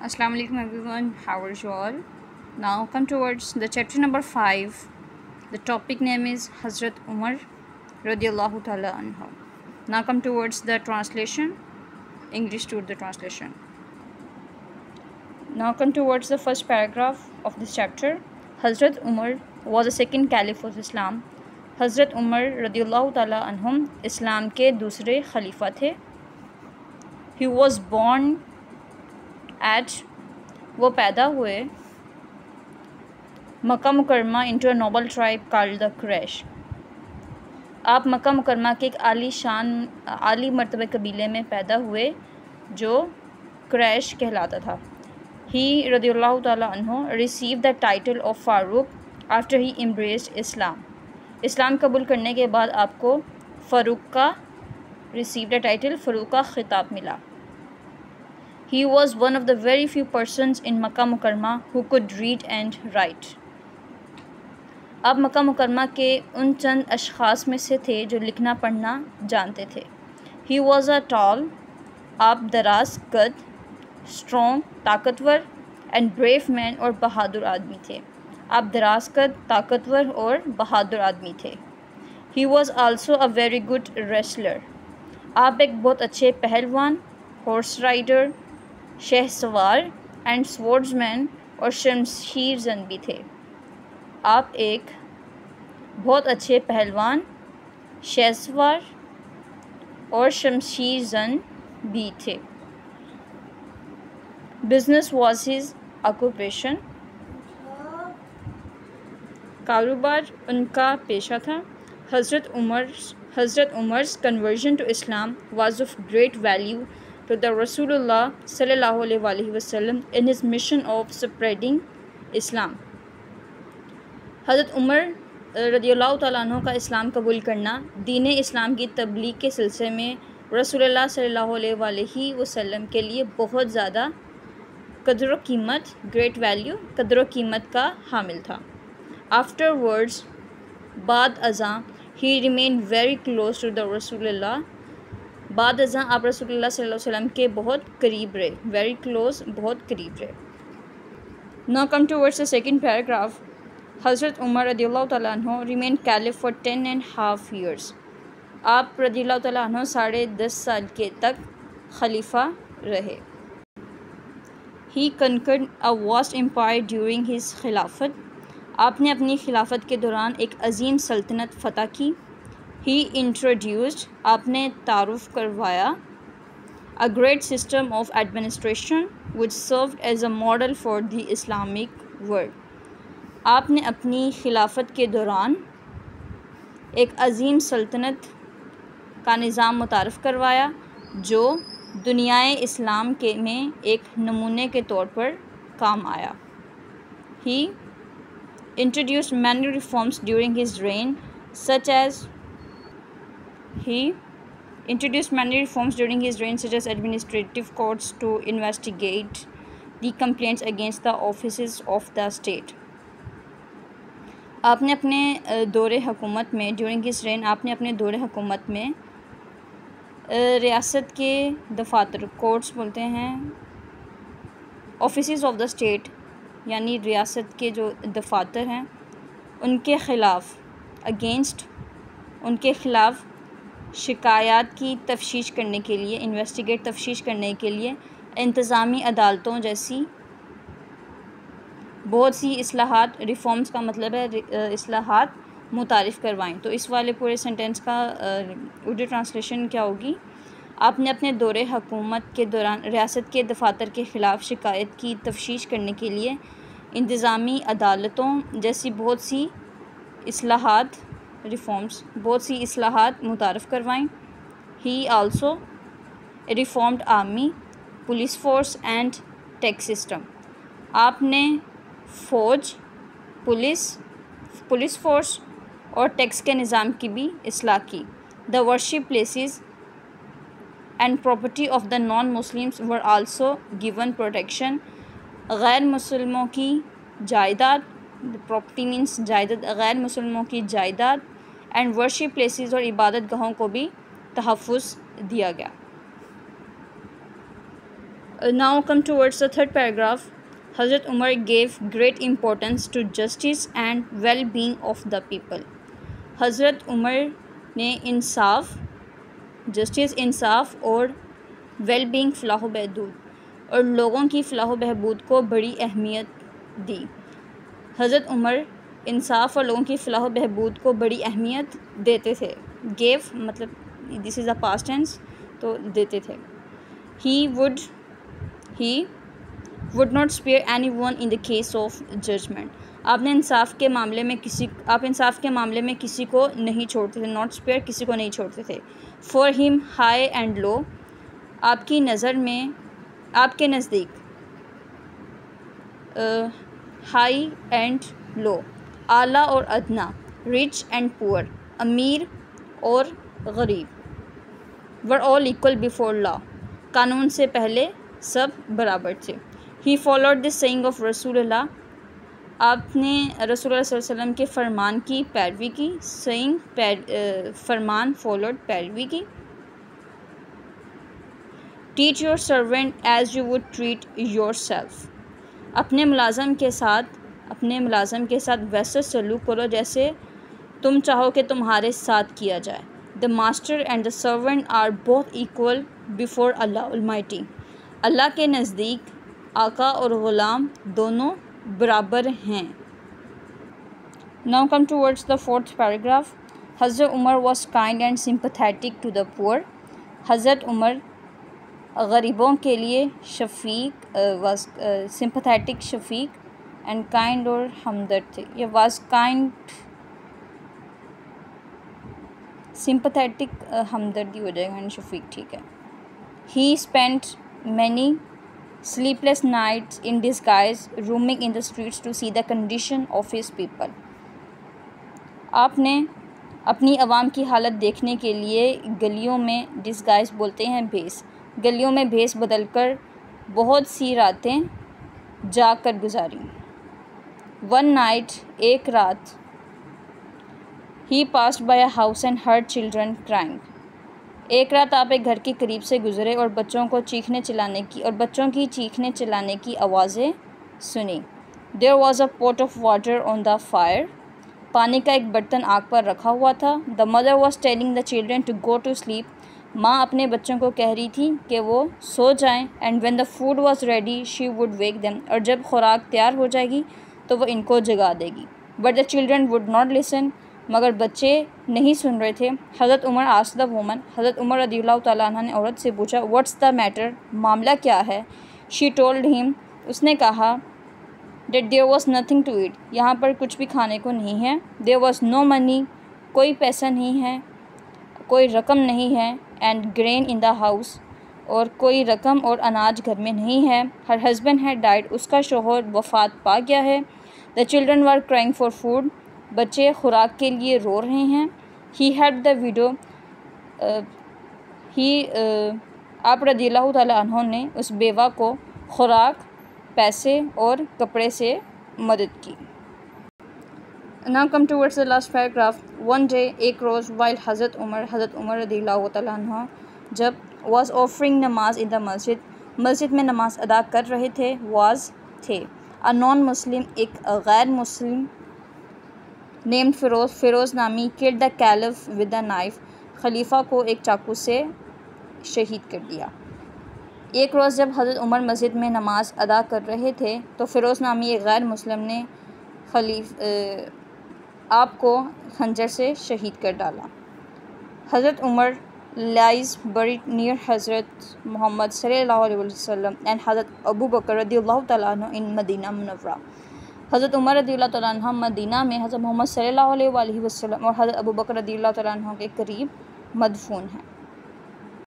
Assalamu alaikum everyone, how are you all? Now come towards the chapter number 5. The topic name is Hazrat Umar radiallahu ta'ala anhu. Now come towards the translation, English to the translation. Now come towards the first paragraph of this chapter. Hazrat Umar was the second caliph of Islam. Hazrat Umar radiallahu ta'ala anhum Islam के दूसरे खलीफा थे. He was born at वो पैदा हुए Makkah Mukarramah into a noble tribe called the Quraish. आप Makkah मुकरमा के एक आली मर्तबे कबीले में पैदा हुए जो क्रैश कहलाता था. ही रदियल्लाहु ताला अन्हु receive the title of Farooq after he embraced Islam. इस्लाम कबूल करने के बाद आपको फ़ारूक का रिसीव द टाइटल फ़ारूक का ख़िताब मिला. He was one of the very few persons in Makkah Mukarrama who could read and write. आप मक्का मुकरमा के उन चंद अशख़ास में से थे जो लिखना पढ़ना जानते थे. He was a tall, आप दराज कद, strong, ताकतवर and brave man और बहादुर आदमी थे. आप दराज कद, ताकतवर और बहादुर आदमी थे. He was also a very good wrestler. आप एक बहुत अच्छे पहलवान, horse rider, Shahsawar and swordsman और शमशीर जन भी थे. आप एक बहुत अच्छे पहलवान, शहसवार और शमशीर जन भी थे. Business was his occupation. कारोबार उनका पेशा था. Hazrat Umar's conversion to Islam was of great value to the Rasulullah sallallahu alaihi wasallam in his mission of spreading Islam. हज़रत उमर रदियल्लाहु ताला अन्हु का इस्लाम कबूल करना दीन इस्लाम की तबलीग के सिलसिले में रसूलुल्लाह सल्लल्लाहु अलैहि वसल्लम के लिए बहुत ज़्यादा कदर कीमत ग्रेट वैल्यू कदर कीमत का हामिल था. आफ्टरवर्ड्स बाद अज़ां he remain very close to the Rasulullah. बाद अज़ां आप रसूलुल्लाह सल्लल्लाहु अलैहि वसल्लम के बहुत करीब रहे. वेरी क्लोज, बहुत करीब रहे. Now come towards the second paragraph. Hazrat Umar रदियल्लाहु ताला अन्हु रिमेन कैलिफ फॉर 10.5 years. आप रदियल्लाहु ताला अन्हु 10.5 साल के तक खलीफा रहे. He conquered a vast empire during his khilafat. आपने अपनी खिलाफत के दौरान एक अजीम सल्तनत फ़तह की. ही इंट्रोड्यूस्ड आपने तारुफ़ करवाया a great system of administration which served as a model for the Islamic world. आपने अपनी खिलाफत के दौरान एक अजीम सल्तनत का निज़ाम मुतारफ़ करवाया जो दुनियाए इस्लाम के में एक नमूने के तौर पर काम आया. He introduced many reforms during his reign such as He introduced many reforms during his reign such as administrative courts to investigate the complaints against the offices of the state. आपने अपने दौरे हुकूमत में ड्यूरिंग हिज रेन आपने अपने दौरे हुकूमत में रियासत के दफातर कोर्ट्स बोलते हैं ऑफिसेस ऑफ द स्टेट यानी रियासत के जो दफातर हैं उनके ख़िलाफ़ अगेंस्ट उनके ख़िलाफ़ शिकायत की तफ्तीश करने के लिए तफ्तीश करने के लिए इंतज़ामी अदालतों जैसी बहुत सी इस्लाहात रिफॉर्म्स का मतलब है इस्लाहात मुतारिफ़ करवाएं. तो इस वाले पूरे सेंटेंस का उर्दू ट्रांसलेशन क्या होगी. आपने अपने दौरे हुकूमत के दौरान रियासत के दफातर के ख़िलाफ़ शिकायत की तफ्तीश करने के लिए इंतज़ामी अदालतों जैसी बहुत सी इस्लाहात मुतारफ़ करवाएं. ही also reformed army, police force and tax system. आपने फ़ौज, पुलिस फोर्स और टैक्स के निज़ाम की भी इस्लाह की. The worship places and property of the non Muslims were also given protection. गैर मुसलमों की जायदाद, प्रॉपर्टी मीन्स जायदाद, गैर मुसलमों की जायदाद एंड वर्शिप प्लेसेस और इबादत गाहों को भी तहफ़्फ़ुज़ दिया गया. Now come towards the third paragraph. Hazrat Umar gave great importance to justice and well-being of the people. हज़रत उमर ने इंसाफ, जस्टिस, इंसाफ और वेल-बीइंग, फ़लाह बहबूद और लोगों की फ़लाह बहबूद को बड़ी अहमियत दी। हज़रत उमर इंसाफ और लोगों की फ़लाह बहबूद को बड़ी अहमियत देते थे। गेव मतलब this is a past tense, तो देते थे। He would not spare anyone in the case of judgement. आप इंसाफ के मामले में किसी को नहीं छोड़ते थे। नॉट स्पेयर, किसी को नहीं छोड़ते थे। For him high and low, आपकी नज़र में, आपके नज़दीक, हाई एंड लो, आला और अदना, रिच एंड पुअर, अमीर और गरीब, were all equal before law, कानून से पहले सब बराबर थे। He followed the saying of रसूलुल्लाह, आपने रसूलुल्लाह सल्लल्लाहु अलैहि वसल्लम के फरमान की पैरवी की। सेइंग फरमान, फॉलोड पैरवी की। Teach your servant as you would treat yourself, अपने मुलाजम के साथ वैसे सलूक करो जैसे तुम चाहो कि तुम्हारे साथ किया जाए। The master and the servant are both equal before Allah Almighty, अल्लाह के नज़दीक आका और ग़ुलाम दोनों बराबर हैं। Now come towards the fourth paragraph. Hazrat Umar was kind and sympathetic to the poor, हज़रत उमर गरीबों के लिए सिंपथेटिक, शफीक एंड काइंड और हमदर्द थे। ये वाज काइंड, सिंपथेटिक हमदर्दी हो जाएगा एंड शफीक, ठीक है। ही spent many sleepless nights in disguise roaming in the streets to see the condition of his people, आपने अपनी आवाम की हालत देखने के लिए गलियों में, डिस्गाइज बोलते हैं भेस, गलियों में भेस बदलकर बहुत सी रातें जाकर गुजारी। वन नाइट, एक रात, he passed by a house and heard children crying, एक रात आप एक घर के करीब से गुजरे और बच्चों की चीखने चिल्लाने की आवाज़ें सुनी। There was a pot of water on the fire, पानी का एक बर्तन आग पर रखा हुआ था। The mother was telling the children to go to sleep, माँ अपने बच्चों को कह रही थी कि वो सो जाएं। And when the food was ready she would wake them, और जब खुराक तैयार हो जाएगी तो वो इनको जगा देगी। But the children would not listen, मगर बच्चे नहीं सुन रहे थे। हज़रत उमर आस्क्ड द वुमन, हज़रत उमर रज़ियल्लाहु तआला अन्हा ने औरत से पूछा, व्हाट्स द मैटर, मामला क्या है। शी टोल्ड हिम, उसने कहा, that there was nothing to eat, यहाँ पर कुछ भी खाने को नहीं है। देयर वाज नो मनी, कोई पैसा नहीं है, कोई रकम नहीं है। And grain in the house, और कोई रकम और अनाज घर में नहीं है। हर हस्बैंड हैड डाइड, उसका शोहर वफ़ात पा गया है। The children were crying for food, बच्चे खुराक के लिए रो रहे हैं। ही हेल्प द विडो, आप रज़ियल्लाहु तआला अन्हु ने उस बेवा को खुराक, पैसे और कपड़े से मदद की। Now come towards the last paragraph. One day, एक रोज़, वाइल हज़रत उमर रज़ियल्लाहु तआला अन्हु जब वाज ऑफरिंग नमाज इन द मस्जिद में नमाज अदा कर रहे थे, थे। अ नॉन मुस्लिम, एक गैर मुस्लिम, नेम्ड फ़िरोज़ नामी, killed the caliph with the knife, खलीफा को एक चाकू से शहीद कर दिया। एक रोज़ जब हज़रत उमर मस्जिद में नमाज अदा कर रहे थे तो फ़िरोज़ नामी एक गैर मुस्लिम ने आपको खंजर से शहीद कर डाला। हज़रत उमर लाइज बरीड नियर हज़रत मोहम्मद सल्लल्लाहु अलैहि वसल्लम एंड हज़रत अबू बकर रज़ियल्लाहु तआला अन्हु इन मदीना मुनव्वरा, हज़रत उमर रज़ियल्लाहु तआला अन्हु मदीना में हज़रत मोहम्मद सल्लल्लाहु अलैहि वसल्लम और हज़रत अबू बकर रज़ियल्लाहु तआला अन्हु के करीब मदफून हैं।